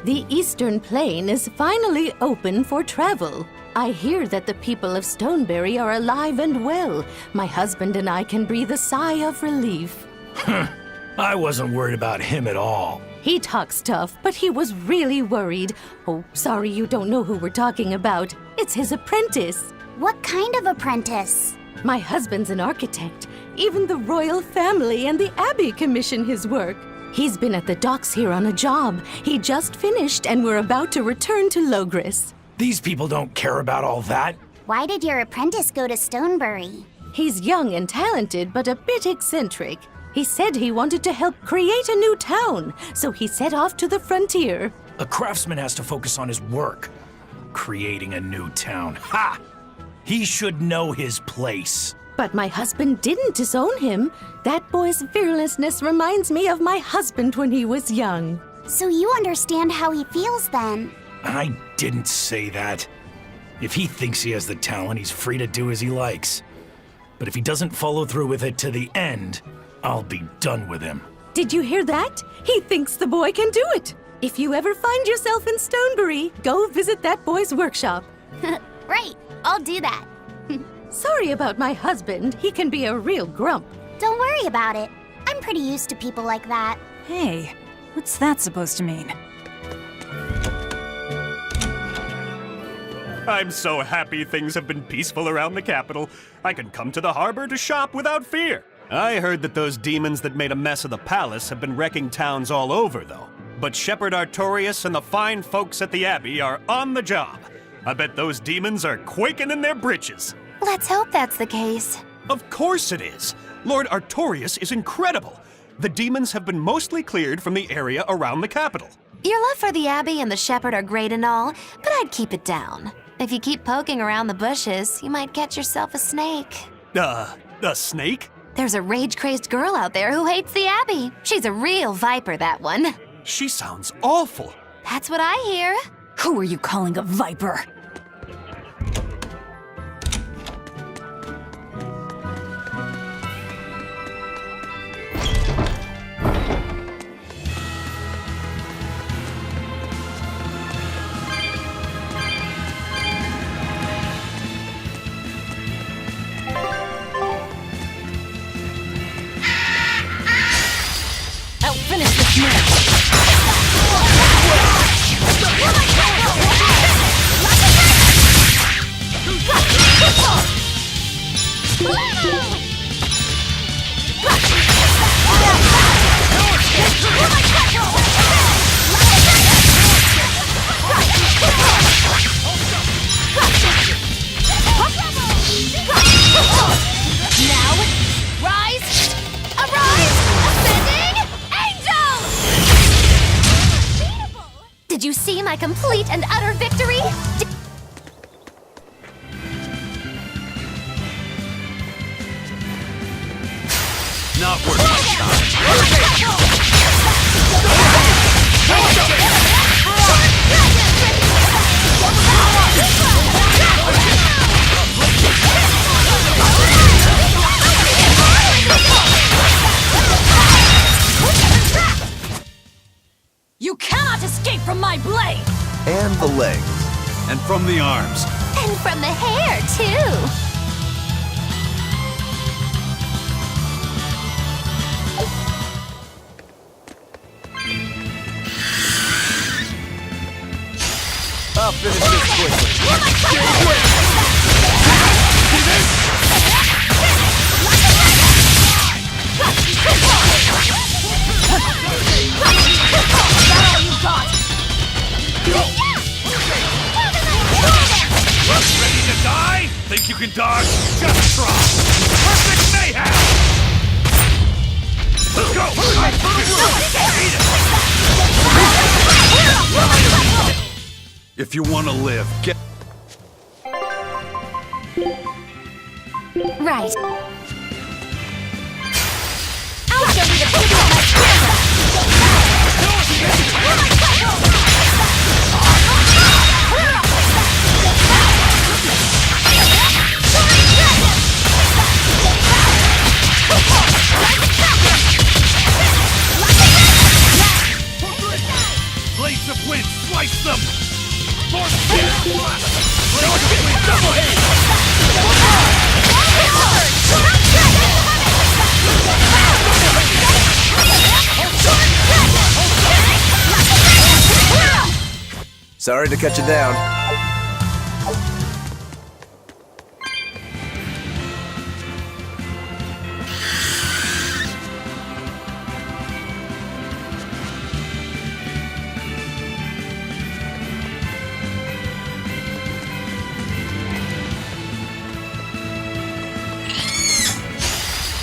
The Eastern Plain is finally open for travel. I hear that the people of Stoneberry are alive and well. My husband and I can breathe a sigh of relief. I wasn't worried about him at all. He talks tough, but he was really worried. Oh, sorry you don't know who we're talking about. It's his apprentice. What kind of apprentice? My husband's an architect. Even the royal family and the Abbey commission his work. He's been at the docks here on a job. He just finished and we're about to return to Logris. These people don't care about all that. Why did your apprentice go to Stoneberry? He's young and talented, but a bit eccentric. He said he wanted to help create a new town, so he set off to the frontier. A craftsman has to focus on his work. Creating a new town. Ha! He should know his place. But my husband didn't disown him. That boy's fearlessness reminds me of my husband when he was young. So you understand how he feels then? I didn't say that. If he thinks he has the talent, he's free to do as he likes. But if he doesn't follow through with it to the end, I'll be done with him. Did you hear that? He thinks the boy can do it. If you ever find yourself in Stoneberry, go visit that boy's workshop. Right, I'll do that. Sorry about my husband. He can be a real grump. Don't worry about it. I'm pretty used to people like that. Hey, what's that supposed to mean? I'm so happy things have been peaceful around the capital. I can come to the harbor to shop without fear. I heard that those demons that made a mess of the palace have been wrecking towns all over, though. But Shepherd Artorius and the fine folks at the Abbey are on the job. I bet those demons are quaking in their britches. Let's hope that's the case. Of course it is. Lord Artorius is incredible. The demons have been mostly cleared from the area around the capital. Your love for the Abbey and the Shepherd are great and all, but I'd keep it down. If you keep poking around the bushes, you might catch yourself a snake. A snake? There's a rage-crazed girl out there who hates the Abbey. She's a real viper, that one. She sounds awful. That's what I hear. Who are you calling a viper? I'll finish this now. Did you see my complete and utter victory? Not worth my time. You cannot escape from my blade! And the legs. And from the arms. And from the hair, too. I'll finish this quickly. Ready to die? Think you can dodge? Just try! Perfect mayhem! Let's go! If you want to live, get... Right. I'll show you the beauty of my camera! Blades of wind! Sorry to cut you down.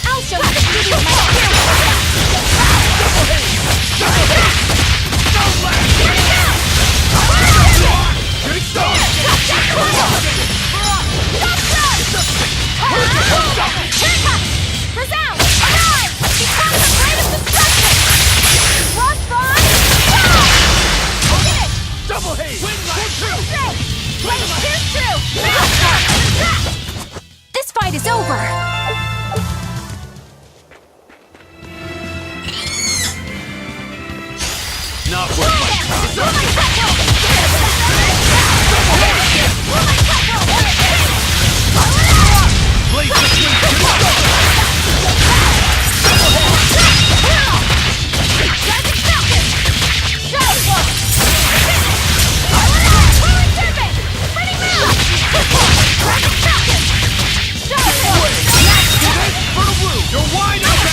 I'll show you the beauty of my Resound! Arise! Become the greatest destruction! Lost on! Get it! Double haze! Here's true! This fight is over! Not worth my time. Blade You're wide open!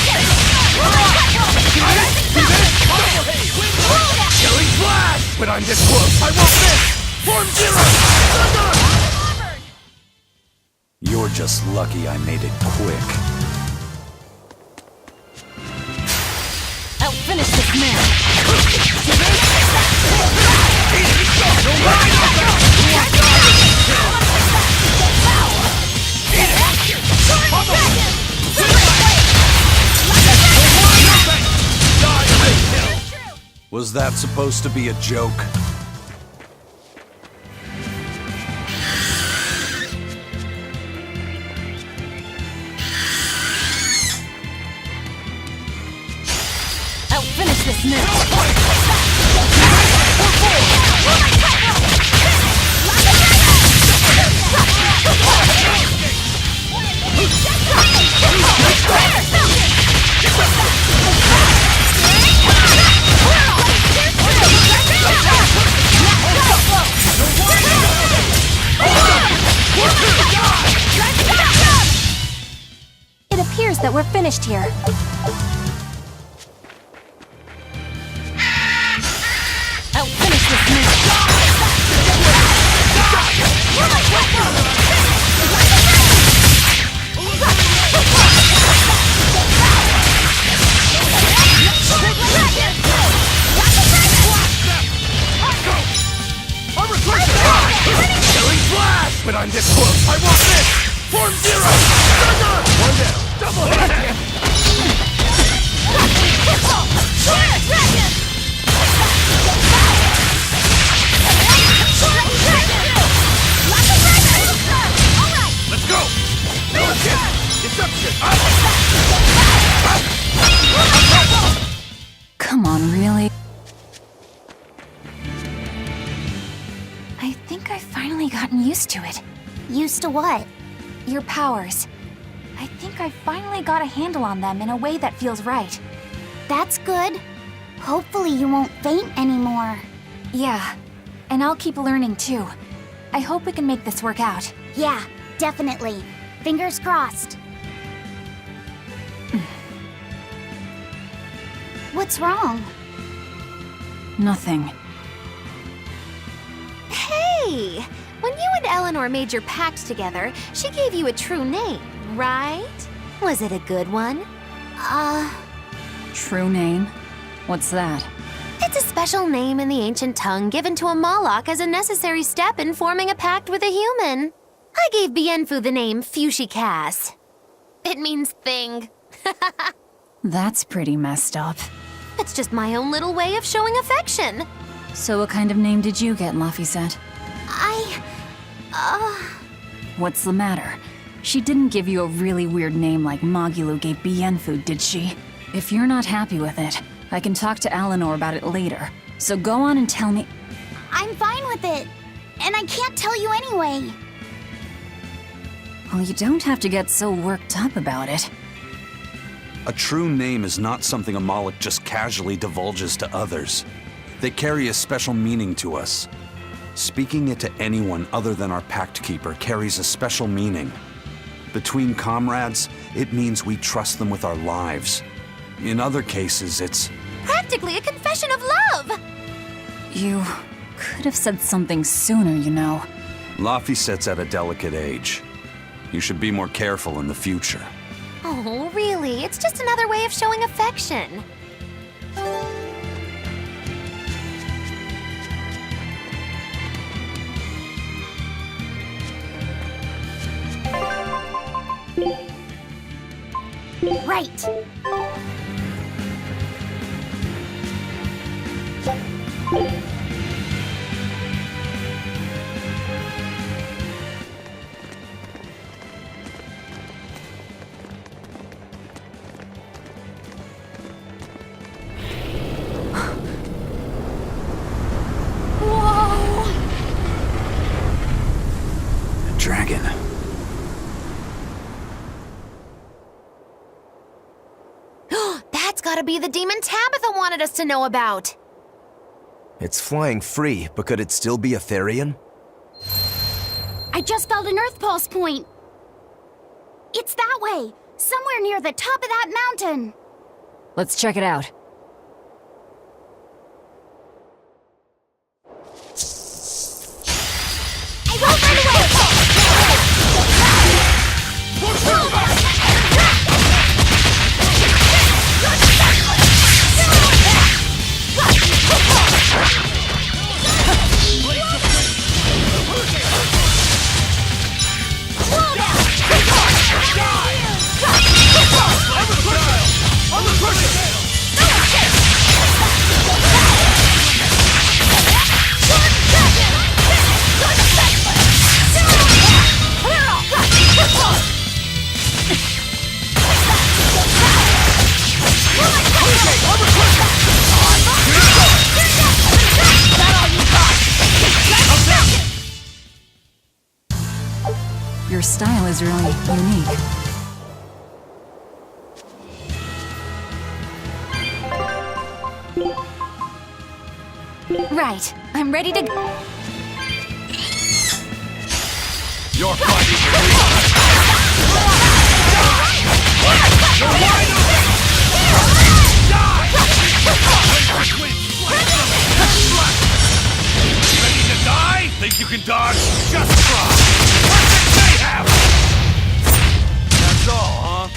Killing flash! But I'm this close, I won't miss! Form zero! You're just lucky I made it quick. I'll finish this man! Was that supposed to be a joke? I'll finish this now! It appears that we're finished here. I'll finish this now! Killing flash! But I'm this close, I won't miss! Form zero! One down! Double hit! Let's go! No escape! Deception! Come on, really? I think I've finally gotten used to it. Used to what? Your powers. I think I finally got a handle on them in a way that feels right. That's good. Hopefully you won't faint anymore. Yeah, and I'll keep learning too. I hope we can make this work out. Yeah, definitely. Fingers crossed. What's wrong? Nothing. Hey! When you and Eleanor made your pact together, she gave you a true name, right? Was it a good one? True name? What's that? It's a special name in the ancient tongue given to a Moloch as a necessary step in forming a pact with a human. I gave Bienfu the name Fushi-Cass. It means thing. That's pretty messed up. It's just my own little way of showing affection. So what kind of name did you get, Laphicet? What's the matter? She didn't give you a really weird name like Magulu gave Bienfu, did she? If you're not happy with it, I can talk to Eleanor about it later. So go on and tell me. I'm fine with it. And I can't tell you anyway. Well, you don't have to get so worked up about it. A true name is not something a Moloch just casually divulges to others. They carry a special meaning to us. Speaking it to anyone other than our Pact Keeper carries a special meaning. Between comrades, it means we trust them with our lives. In other cases, it's... Practically a confession of love! You could have said something sooner, you know. Laphicet's at a delicate age. You should be more careful in the future. Oh, really? It's just another way of showing affection. Right. Dragon. That's gotta be the demon Tabitha wanted us to know about. It's flying free, but could it still be a Therian? I just felt an Earth Pulse point. It's that way, somewhere near the top of that mountain. Let's check it out. I won't run away! Your style is really unique. Right. I'm ready to... You're fighting for me! You're wide open! Die! Ready to die? Think you can dodge? Just try! Perfect mayhem! That's all, huh?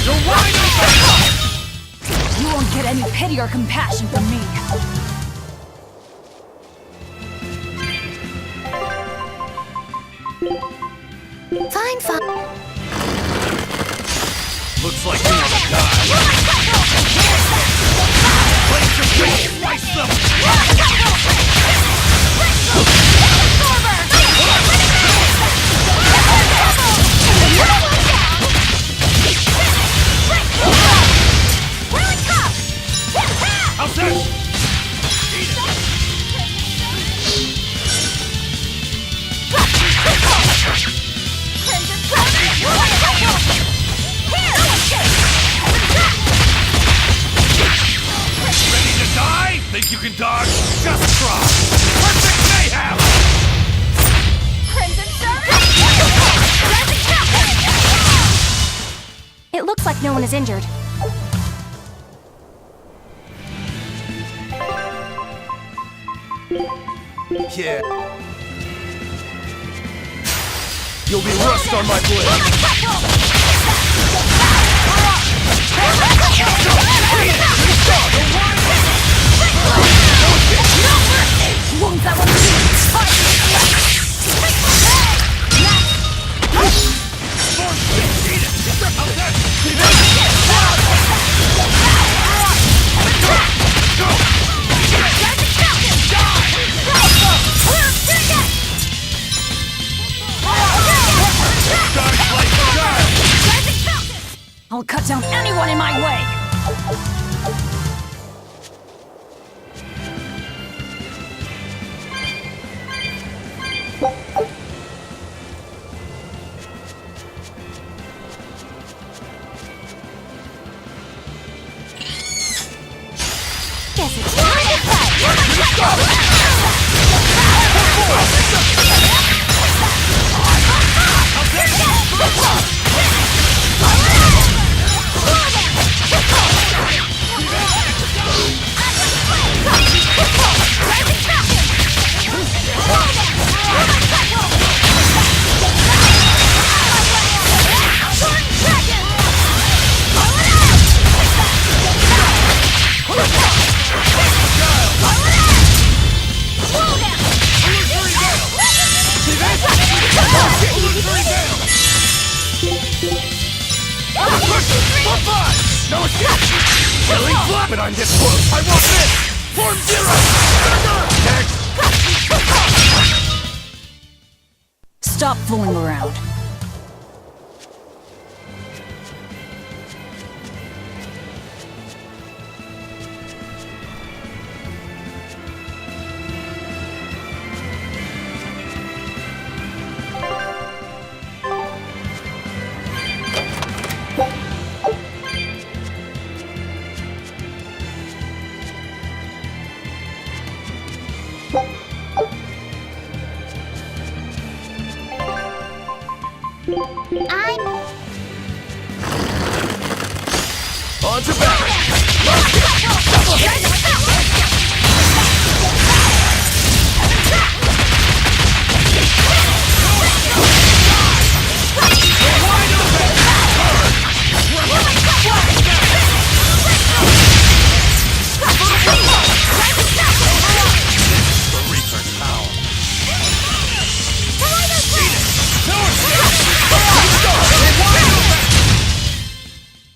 You're wide open! You won't get any pity or compassion from me. Fine, fine. Looks like you want to die. Place your face, slice them! How's that? Eat Ready to die? Think you can dodge? Just try! Perfect mayhem! It looks like no one is injured. Yeah. You'll be rust on my blade! Won't that one I'll cut down anyone in my way! No escape! Killing flop! But I'm this close! I want this! Form zero! Next! Stop fooling around. On to battle!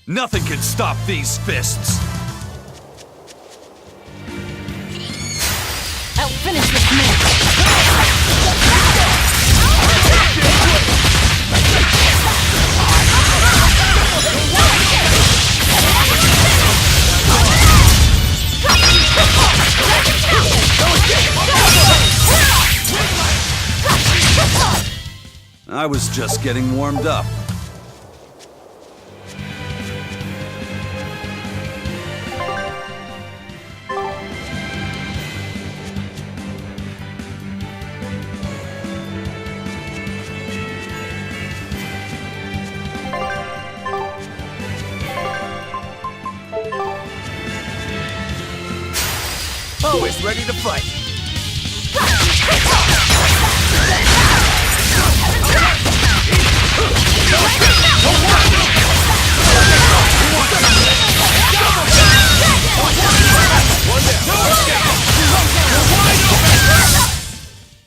Nothing can stop these fists. I'll finish this man. I was just getting warmed up. Always ready to fight.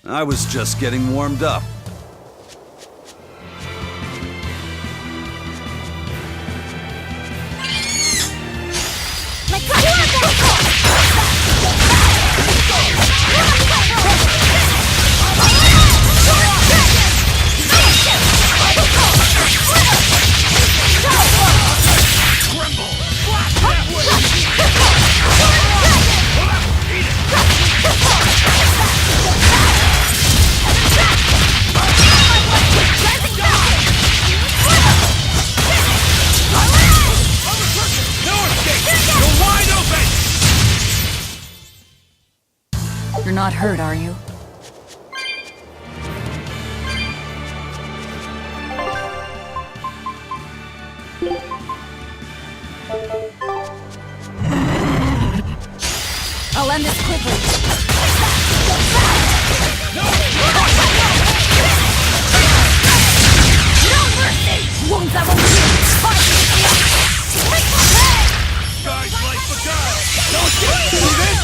I was just getting warmed up. You're not hurt, are you? I'll end this quickly. No mercy! Wounds that won't Guys like the guy! No escape! See this?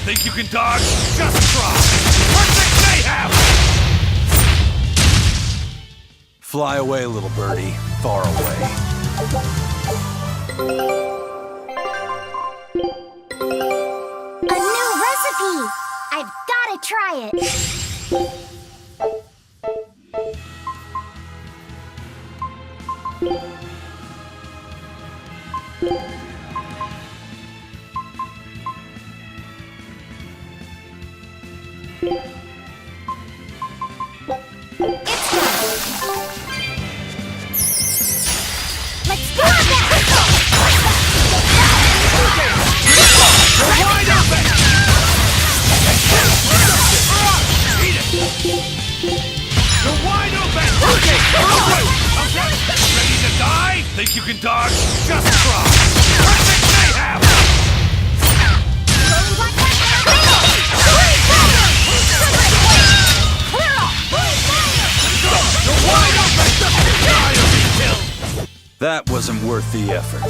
Think you can dodge? Just try! Perfect mayhem! Fly away, little birdie. Far away. A new recipe! I've gotta try it! Let's do that! Just try! Perfect mayhem! You're wide open! Die or be killed! That wasn't worth the effort.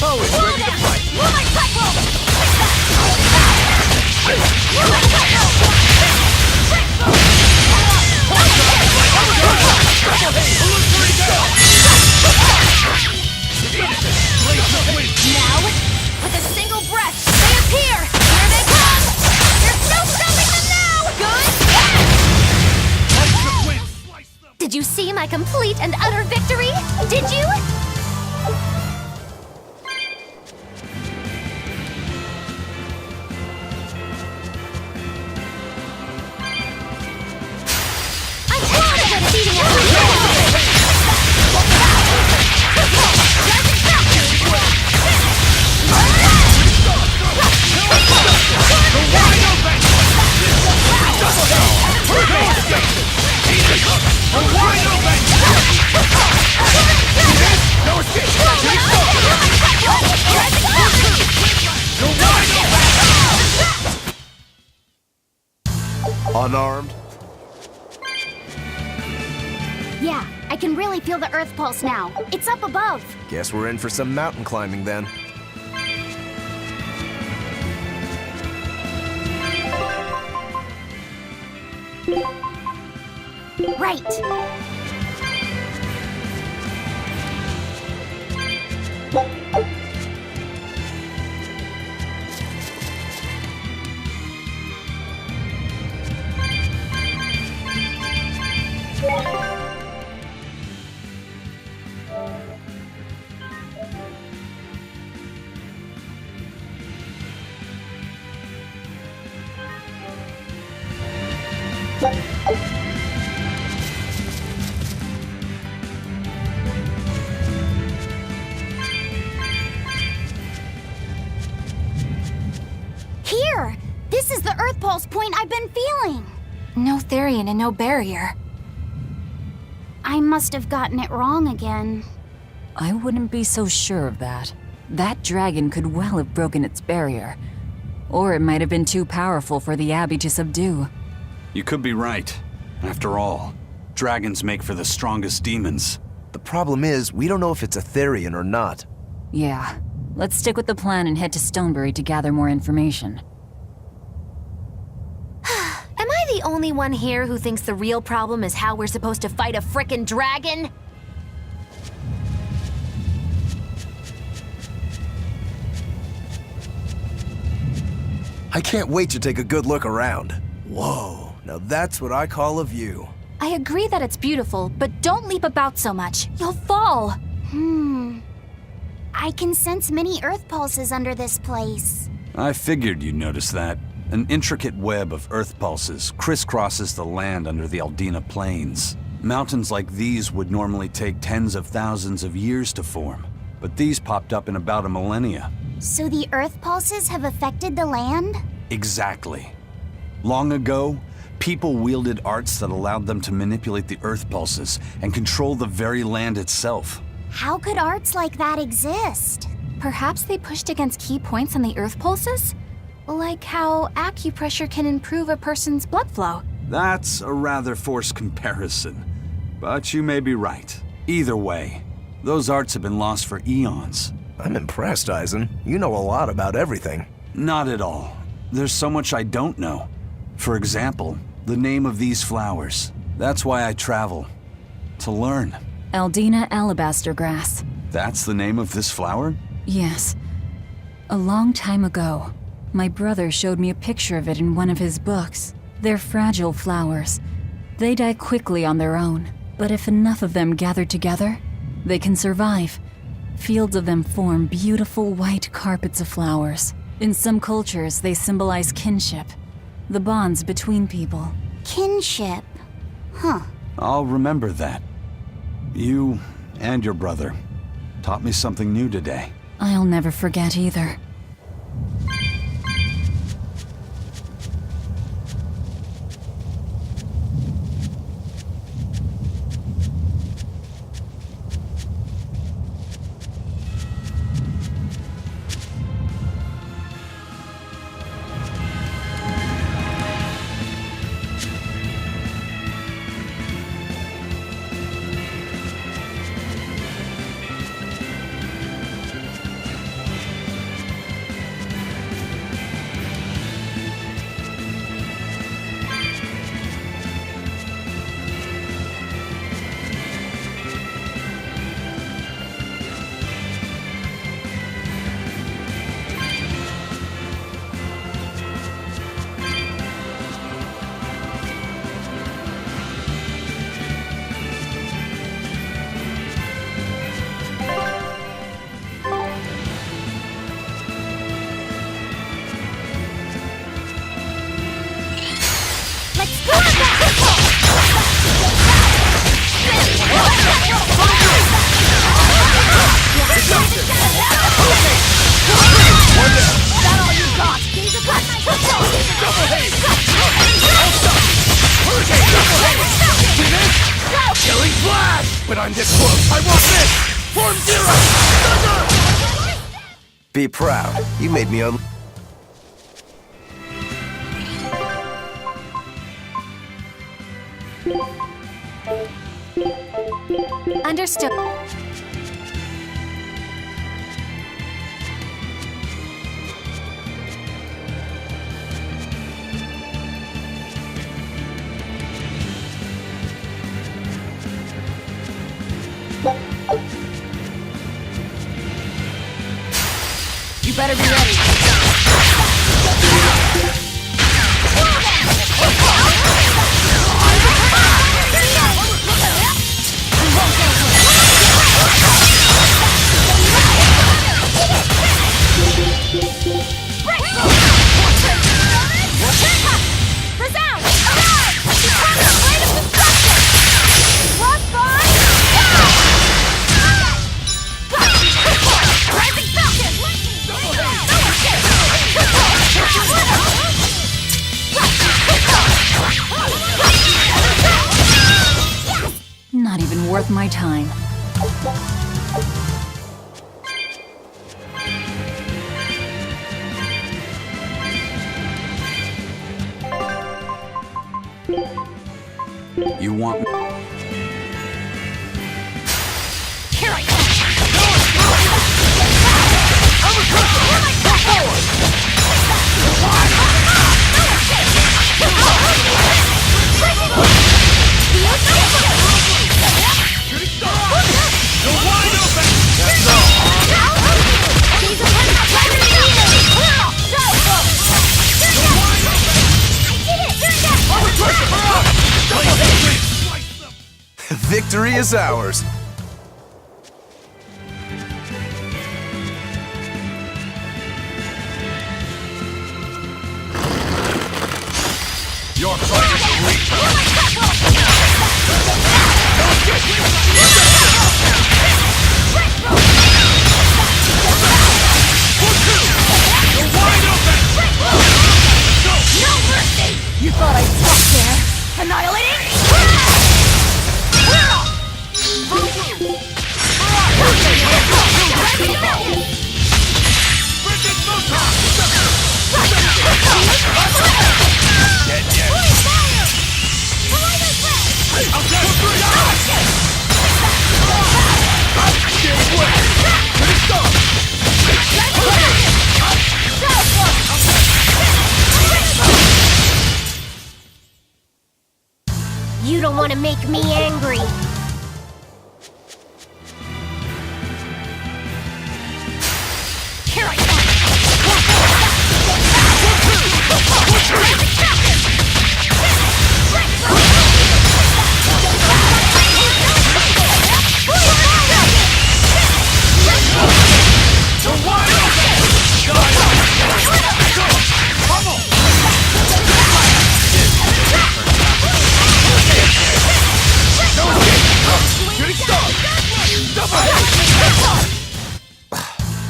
Always ready to fight! Now, with a single breath, they appear! Here they come! There's no stopping them now! Good? Did you see my complete and utter victory? Did you? I'm proud of defeating everyone! Unarmed? Yeah, I can really feel the Earth pulse now. It's up above. Guess we're in for some mountain climbing then. Right. Here! This is the Earth pulse point I've been feeling! No Therian and no barrier. I must have gotten it wrong again. I wouldn't be so sure of that. That dragon could well have broken its barrier. Or it might have been too powerful for the Abbey to subdue. You could be right. After all, dragons make for the strongest demons. The problem is, we don't know if it's a Therian or not. Yeah. Let's stick with the plan and head to Stonebury to gather more information. Am I the only one here who thinks the real problem is how we're supposed to fight a frickin' dragon? I can't wait to take a good look around. Whoa, now that's what I call a view. I agree that it's beautiful, but don't leap about so much. You'll fall. I can sense many Earth pulses under this place. I figured you'd notice that. An intricate web of earth pulses crisscrosses the land under the Aldina Plains. Mountains like these would normally take tens of thousands of years to form, but these popped up in about a millennia. So the Earth pulses have affected the land? Exactly. Long ago, people wielded arts that allowed them to manipulate the earth pulses and control the very land itself. How could arts like that exist? Perhaps they pushed against key points on the Earth pulses? Like how acupressure can improve a person's blood flow. That's a rather forced comparison, but you may be right. Either way, those arts have been lost for eons. I'm impressed, Eisen. You know a lot about everything. Not at all. There's so much I don't know. For example, the name of these flowers. That's why I travel. To learn. Aldina alabaster grass. That's the name of this flower? Yes. A long time ago, my brother showed me a picture of it in one of his books. They're fragile flowers. They die quickly on their own, but if enough of them gather together, they can survive. Fields of them form beautiful white carpets of flowers. In some cultures, they symbolize kinship, the bonds between people. Kinship. Huh. I'll remember that. You and your brother taught me something new today. I'll never forget either. Killing flash! But I'm this close. I won't miss! Form zero! Thunder! Be proud. You made me un... Understood. You better be ready. Not even worth my time. You want... Here I come! I'm a cripple! Go forward! You're wide open! That's Victory is ours. Your fight is elite! You're wide open! No mercy! You thought I'd stop there? Annihilating? You don't want to make me angry. Here I come!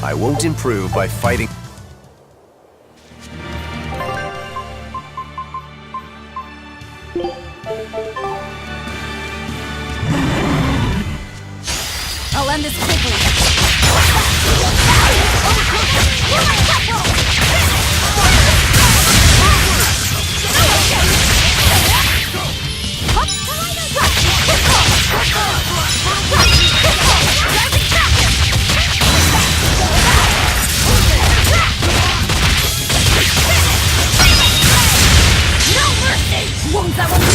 I will won't improve by fighting. I'll end this quickly. Won't that one be?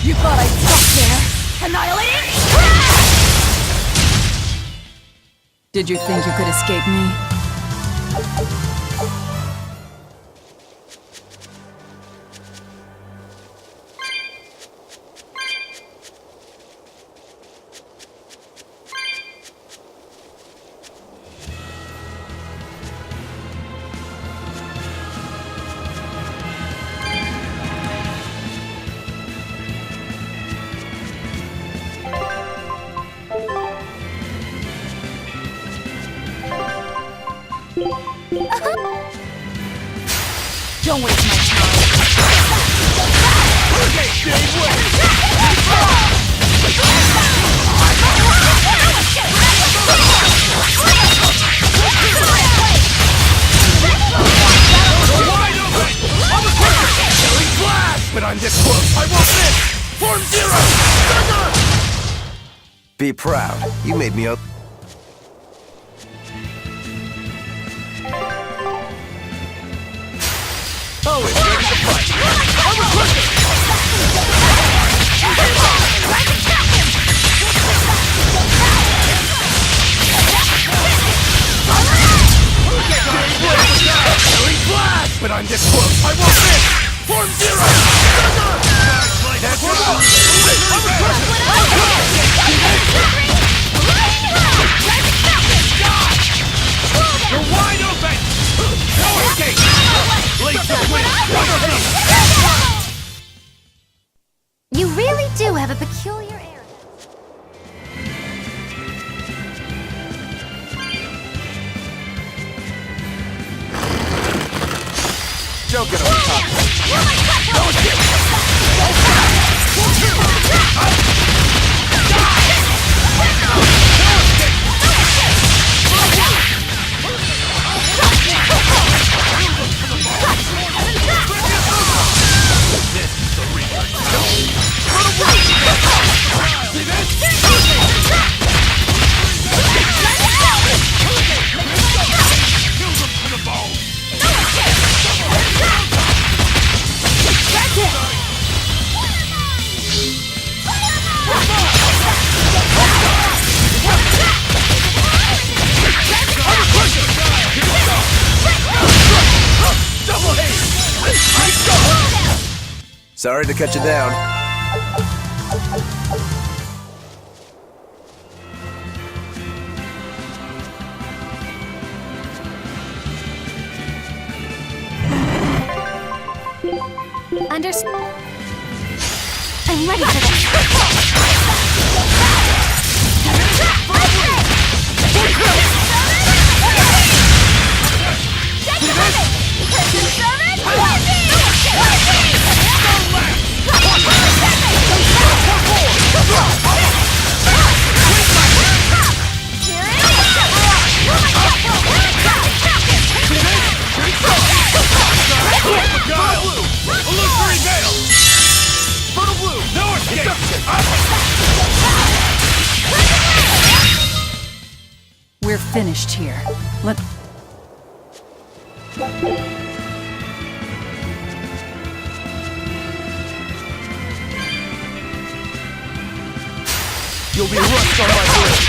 You thought I'd stop there? Annihilating? Did you think you could escape me? Don't waste my time. But I'm this close, I won't miss! Form Zero! Be proud. You made me up. Always ready to fight! I'm a quicker! But I'm this close, I won't miss! Form Zero! That's You're wide open! No escape! Blades of wind! You really do have a peculiar air. Don't get over top. Sorry to cut you down. I'm ready for this. We're finished here. Let... You'll be rushed on my blade!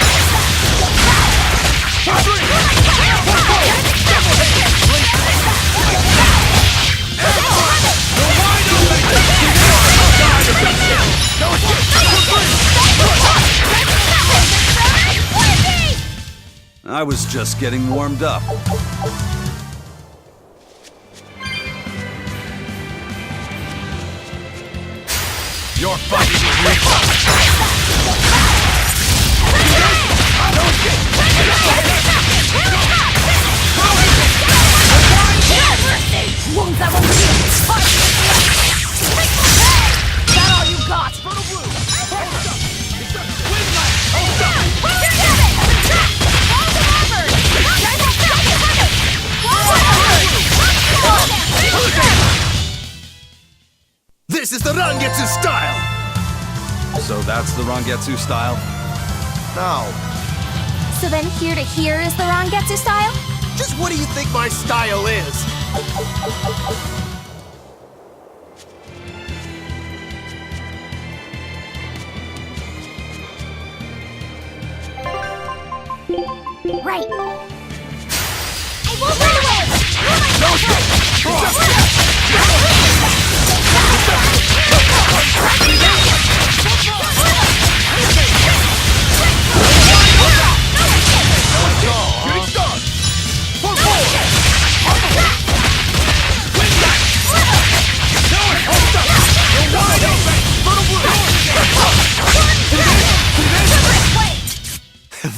I was just getting warmed up. You're fighting with reflex! Wounds that will that all you got? This is the Rangetsu style! So that's the Rangetsu style? No. So then here to here is the Rangetsu style? Just what do you think my style is? Right. I won't run away!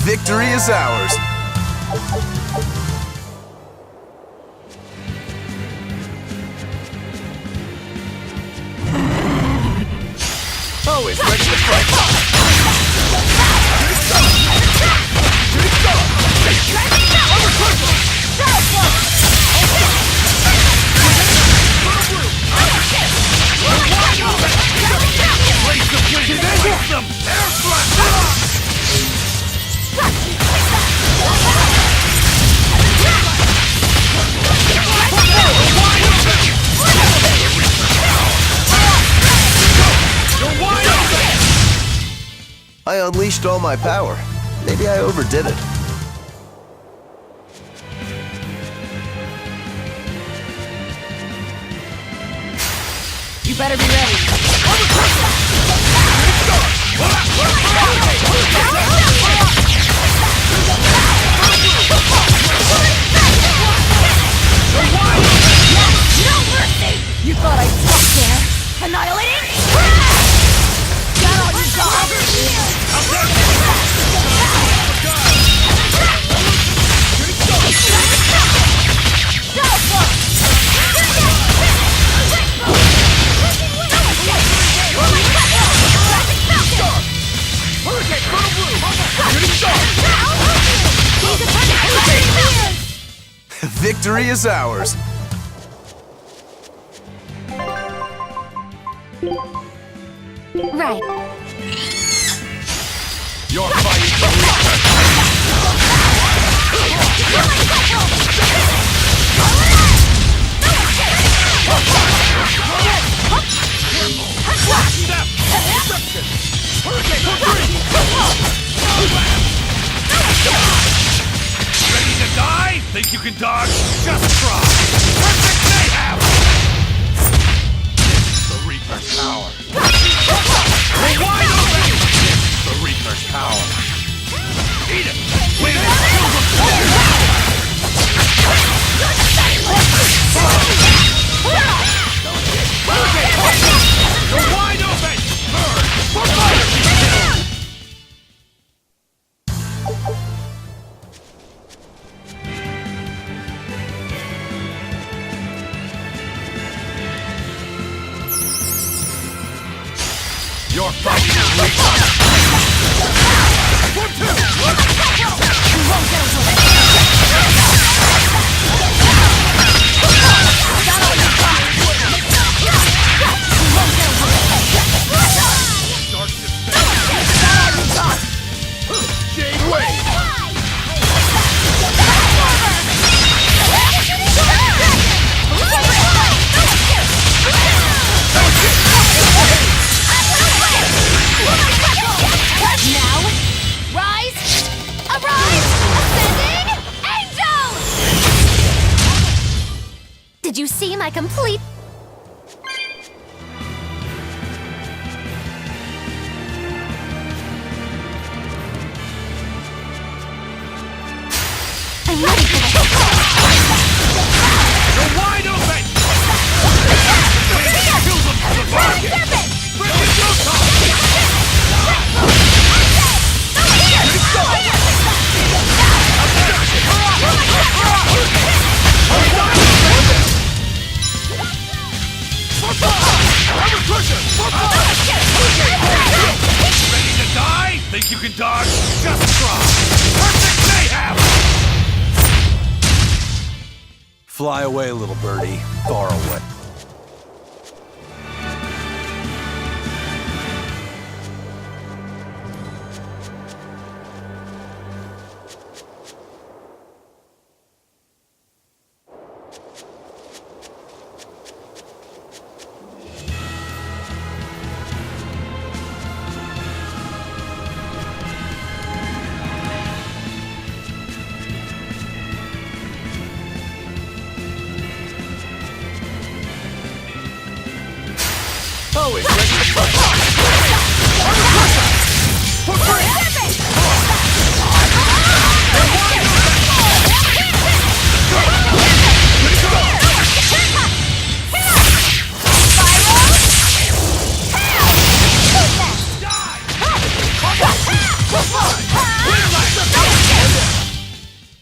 Victory is ours. Always ready to fight. I unleashed all my power. Maybe I overdid it. You better be ready. You thought I'd stop there? Annihilating? Got all you Victory is ours. Right. You're fighting for reflex! Ready to die? Think you can dodge? Just try! Perfect mayhem! The Reaper's power. We're wide open! The Reaper's power. Eat it! Win it! Kill them! You're wide open! Burn! For fire! You're fighting a Reaper! 1, 2! You won't get away! Got all you got! You won't get away! Dark defense! Got all you got! Jade Wave! Now, rise! Arise! Ascending! Angel! Did you see my complete... I'm ready for this. You're wide open! Kill them for the bargain! Bring it your time! Ready to die? Think you can dodge? Just try! Perfect mayhem! Fly away, little birdie. Far away. Always ready to fight! For free!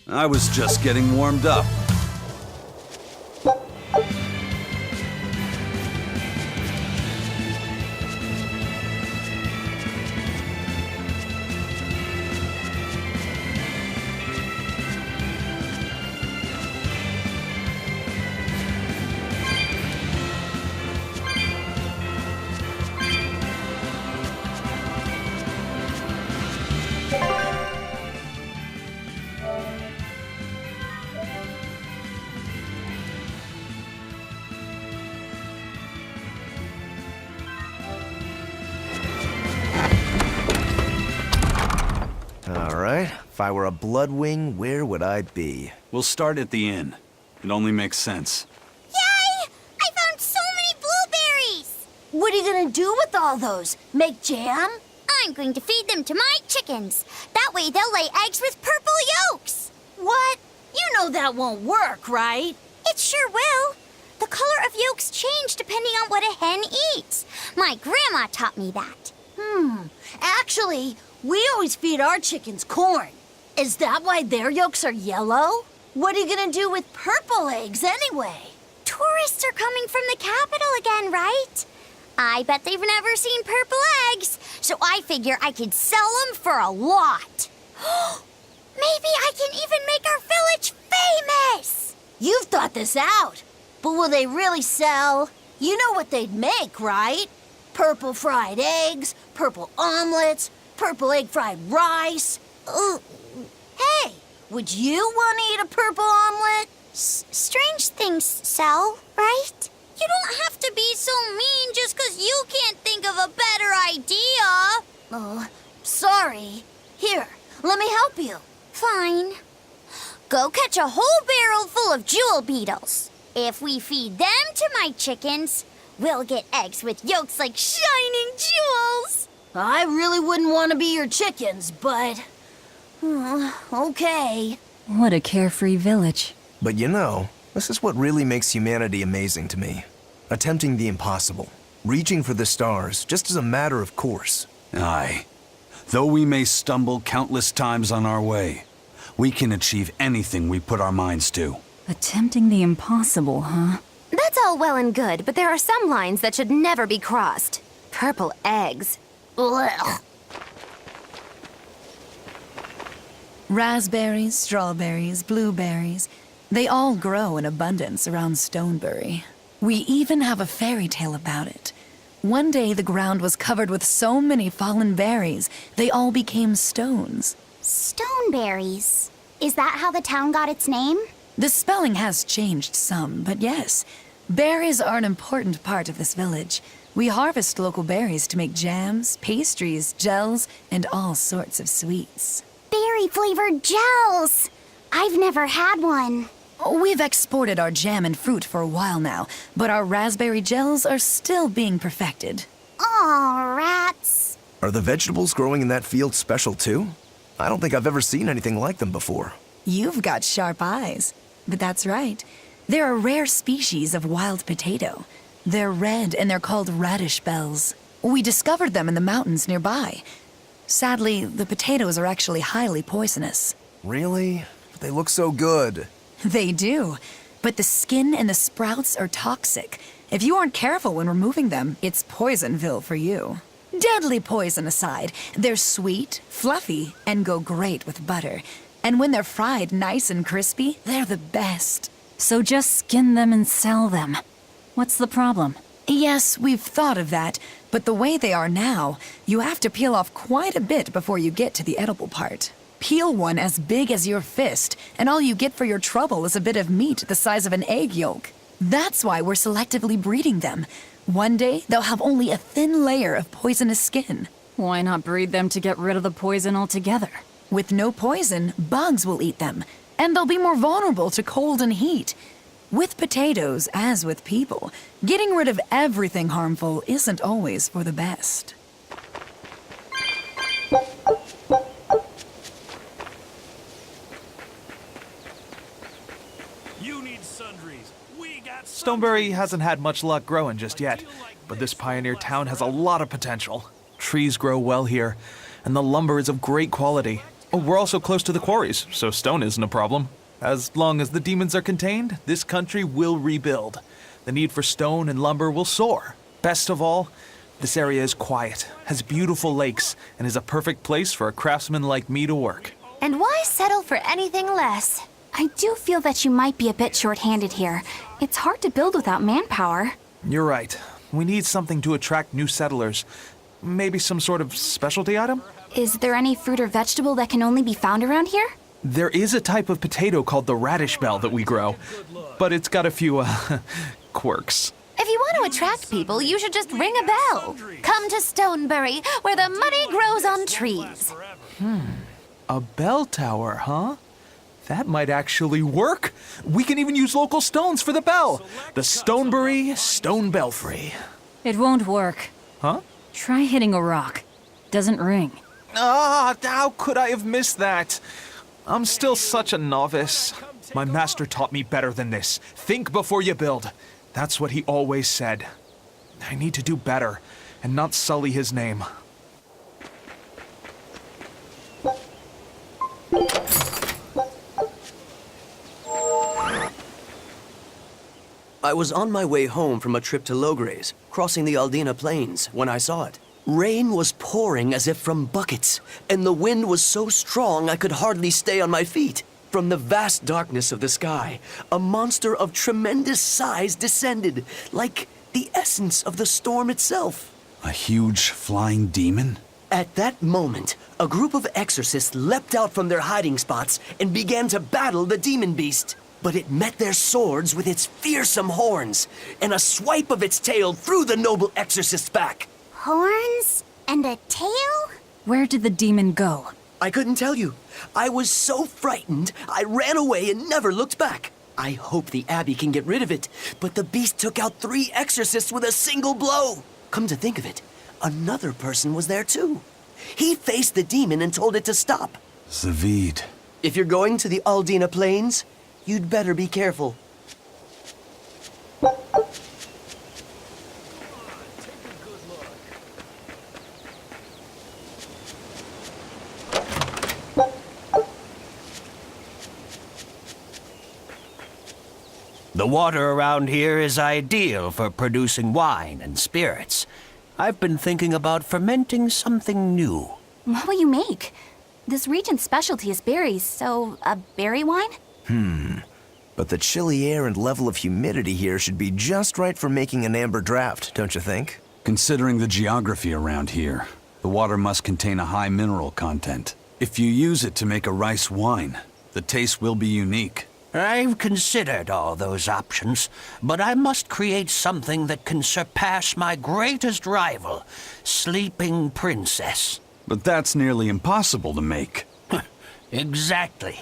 I was just getting warmed up. Alright, if I were a Bloodwing, where would I be? We'll start at the inn. It only makes sense. Yay! I found so many blueberries! What are you gonna do with all those? Make jam? I'm going to feed them to my chickens. That way they'll lay eggs with purple yolks. What? You know that won't work, right? It sure will. The color of yolks change depending on what a hen eats. My grandma taught me that. Actually, we always feed our chickens corn. Is that why their yolks are yellow? What are you gonna do with purple eggs anyway? Tourists are coming from the capital again, right? I bet they've never seen purple eggs, so I figure I could sell them for a lot. Maybe I can even make our village famous! You've thought this out, but will they really sell? You know what they'd make, right? Purple fried eggs, purple omelets, purple egg fried rice. Hey, would you want to eat a purple omelet? Strange things sell, right? You don't have to be so mean just 'cause you can't think of a better idea. Oh, sorry. Here, let me help you. Fine. Go catch a whole barrel full of jewel beetles. If we feed them to my chickens, we'll get eggs with yolks like shining jewels. I really wouldn't want to be your chickens, but... okay. What a carefree village. But you know, this is what really makes humanity amazing to me. Attempting the impossible. Reaching for the stars, just as a matter of course. Aye. Though we may stumble countless times on our way, we can achieve anything we put our minds to. Attempting the impossible, huh? That's all well and good, but there are some lines that should never be crossed. Purple eggs. Ugh. Raspberries, strawberries, blueberries. They all grow in abundance around Stonebury. We even have a fairy tale about it. One day the ground was covered with so many fallen berries, they all became stones. Stoneberries. Is that how the town got its name? The spelling has changed some, but yes. Berries are an important part of this village. We harvest local berries to make jams, pastries, gels, and all sorts of sweets. Berry-flavored gels! I've never had one. We've exported our jam and fruit for a while now, but our raspberry gels are still being perfected. Aw, rats. Are the vegetables growing in that field special too? I don't think I've ever seen anything like them before. You've got sharp eyes. But that's right. They're a rare species of wild potato. They're red and they're called radish bells. We discovered them in the mountains nearby. Sadly, the potatoes are actually highly poisonous. Really? They look so good. They do. But the skin and the sprouts are toxic. If you aren't careful when removing them, it's Poisonville for you. Deadly poison aside, they're sweet, fluffy, and go great with butter. And when they're fried nice and crispy, they're the best. So just skin them and sell them. What's the problem? Yes, we've thought of that, but the way they are now, you have to peel off quite a bit before you get to the edible part. Peel one as big as your fist, and all you get for your trouble is a bit of meat the size of an egg yolk. That's why we're selectively breeding them. One day, they'll have only a thin layer of poisonous skin. Why not breed them to get rid of the poison altogether? With no poison, bugs will eat them, and they'll be more vulnerable to cold and heat. With potatoes, as with people, getting rid of everything harmful isn't always for the best. You need sundries. We got Stonebury hasn't had much luck growing just yet, but this pioneer town has a lot of potential. Trees grow well here, and the lumber is of great quality. Oh, we're also close to the quarries, so stone isn't a problem. As long as the demons are contained, this country will rebuild. The need for stone and lumber will soar. Best of all, this area is quiet, has beautiful lakes, and is a perfect place for a craftsman like me to work. And why settle for anything less? I do feel that you might be a bit short-handed here. It's hard to build without manpower. You're right. We need something to attract new settlers. Maybe some sort of specialty item? Is there any fruit or vegetable that can only be found around here? There is a type of potato called the radish bell that we grow, but it's got a few, quirks. If you want to attract people, you should just ring a bell. Come to Stonebury, where the money grows on trees. A bell tower, huh? That might actually work. We can even use local stones for the bell. The Stonebury Stone Belfry. It won't work. Huh? Try hitting a rock. Doesn't ring. Ah, how could I have missed that? I'm still such a novice. My master taught me better than this. Think before you build. That's what he always said. I need to do better and not sully his name. I was on my way home from a trip to Logres, crossing the Aldina Plains, when I saw it. Rain was pouring as if from buckets, and the wind was so strong I could hardly stay on my feet. From the vast darkness of the sky, a monster of tremendous size descended, like the essence of the storm itself. A huge flying demon? At that moment, a group of exorcists leapt out from their hiding spots and began to battle the demon beast. But it met their swords with its fearsome horns, and a swipe of its tail threw the noble exorcist's back. Horns and a tail? Where did the demon go? I couldn't tell you. I was so frightened, I ran away and never looked back. I hope the Abbey can get rid of it, but the beast took out 3 exorcists with a single blow. Come to think of it, another person was there too. He faced the demon and told it to stop. Zavid. If you're going to the Aldina Plains, you'd better be careful. The water around here is ideal for producing wine and spirits. I've been thinking about fermenting something new. What will you make? This region's specialty is berries, so a berry wine? But the chilly air and level of humidity here should be just right for making an amber draft, don't you think? Considering the geography around here, the water must contain a high mineral content. If you use it to make a rice wine, the taste will be unique. I've considered all those options, but I must create something that can surpass my greatest rival, Sleeping Princess. But that's nearly impossible to make. Exactly.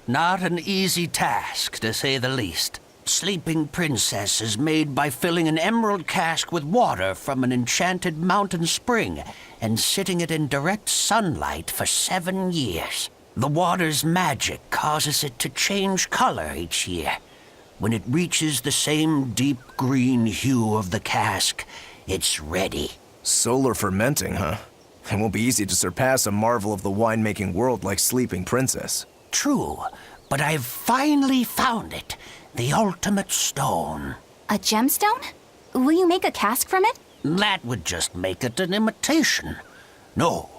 Not an easy task, to say the least. Sleeping Princess is made by filling an emerald cask with water from an enchanted mountain spring and sitting it in direct sunlight for 7 years. The water's magic causes it to change color each year. When it reaches the same deep green hue of the cask, it's ready. Solar fermenting, huh? It won't be easy to surpass a marvel of the winemaking world like Sleeping Princess. True, but I've finally found it. The ultimate stone. A gemstone? Will you make a cask from it? That would just make it an imitation. No,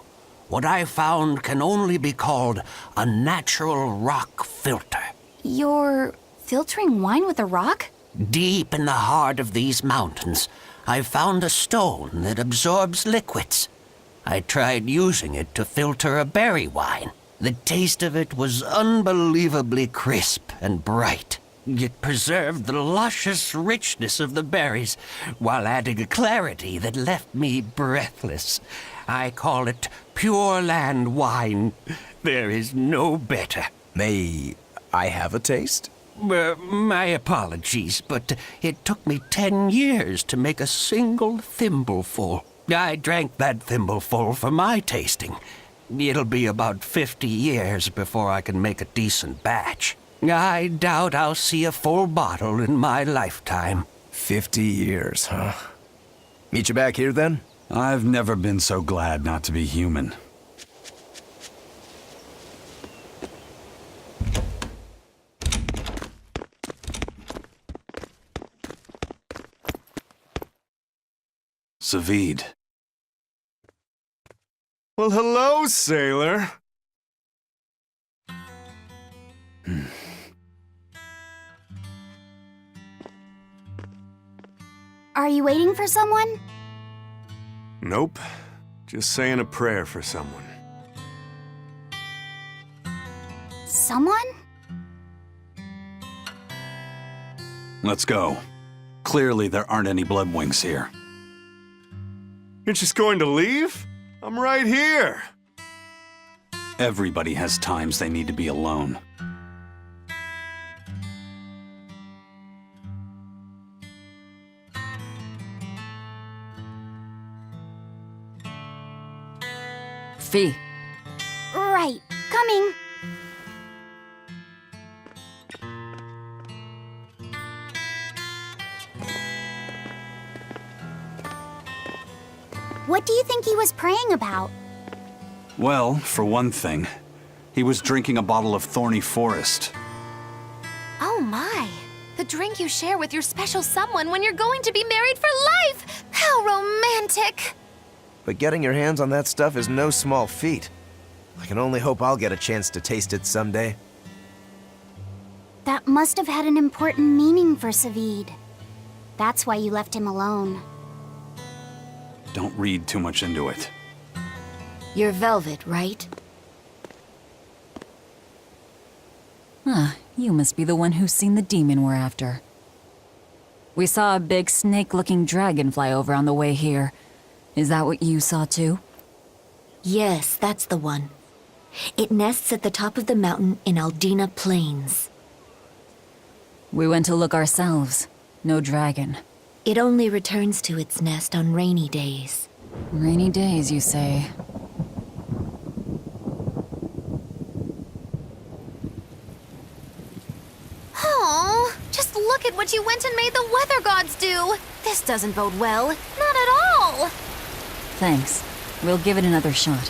what I found can only be called a natural rock filter. You're filtering wine with a rock? Deep in the heart of these mountains, I found a stone that absorbs liquids. I tried using it to filter a berry wine. The taste of it was unbelievably crisp and bright. It preserved the luscious richness of the berries while adding a clarity that left me breathless. I call it Pure Land wine. There is no better. May I have a taste? My apologies, but it took me 10 years to make a single thimbleful. I drank that thimbleful for my tasting. It'll be about 50 years before I can make a decent batch. I doubt I'll see a full bottle in my lifetime. 50 years, huh? Meet you back here, then? I've never been so glad not to be human. Savid. Well, hello, sailor. Are you waiting for someone? Nope. Just saying a prayer for someone. Someone? Let's go. Clearly there aren't any Bloodwings here. You're just going to leave? I'm right here. Everybody has times they need to be alone. Fee. Right. Coming. What do you think he was praying about? Well, for one thing, he was drinking a bottle of Thorny Forest. Oh my. The drink you share with your special someone when you're going to be married for life! How romantic! But getting your hands on that stuff is no small feat. I can only hope I'll get a chance to taste it someday. That must have had an important meaning for Savid. That's why you left him alone. Don't read too much into it. You're Velvet, right? Huh, you must be the one who's seen the demon we're after. We saw a big snake-looking dragon fly over on the way here. Is that what you saw too? Yes, that's the one. It nests at the top of the mountain in Aldina Plains. We went to look ourselves. No dragon. It only returns to its nest on rainy days. Rainy days, you say? Oh, just look at what you went and made the weather gods do! This doesn't bode well. Not at all! Thanks. We'll give it another shot.